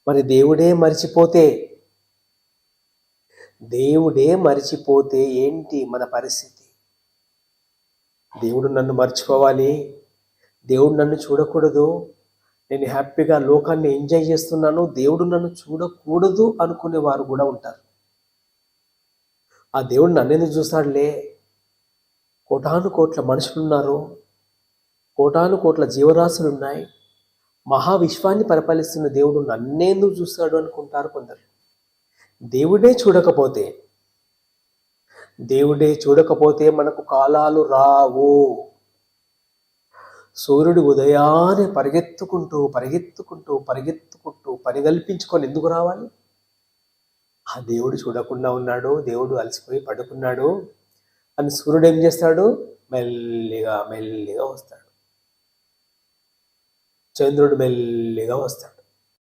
మరి దేవుడే మరిచిపోతే ఏంటి మన పరిస్థితి? దేవుడు నన్ను మర్చిపోవాలి, దేవుడు నన్ను చూడకూడదు, నేను హ్యాపీగా లోకాన్ని ఎంజాయ్ చేస్తున్నాను, దేవుడు నన్ను చూడకూడదు అనుకునే వారు కూడా ఉంటారు. ఆ దేవుడు నన్నెందుకు చూస్తాడులే, కోటాను కోట్ల మనుషులున్నారు, కోటాను కోట్ల జీవరాశులు ఉన్నాయి, మహావిశ్వాన్ని పరిపాలిస్తున్న దేవుడు నన్నేందుకు చూస్తాడు అనుకుంటారు కొందరు. దేవుడే చూడకపోతే మనకు కాలాలు రావు. సూర్యుడు ఉదయాన్నే పరిగెత్తుకుంటూ పని కల్పించుకొని ఎందుకు రావాలి? ఆ దేవుడు చూడకుండా ఉన్నాడు, దేవుడు అలసిపోయి పడుకున్నాడు అని సూర్యుడు ఏం చేస్తాడు? మెల్లిగా వస్తాడు. చంద్రుడు మెల్లిగా వస్తాడు.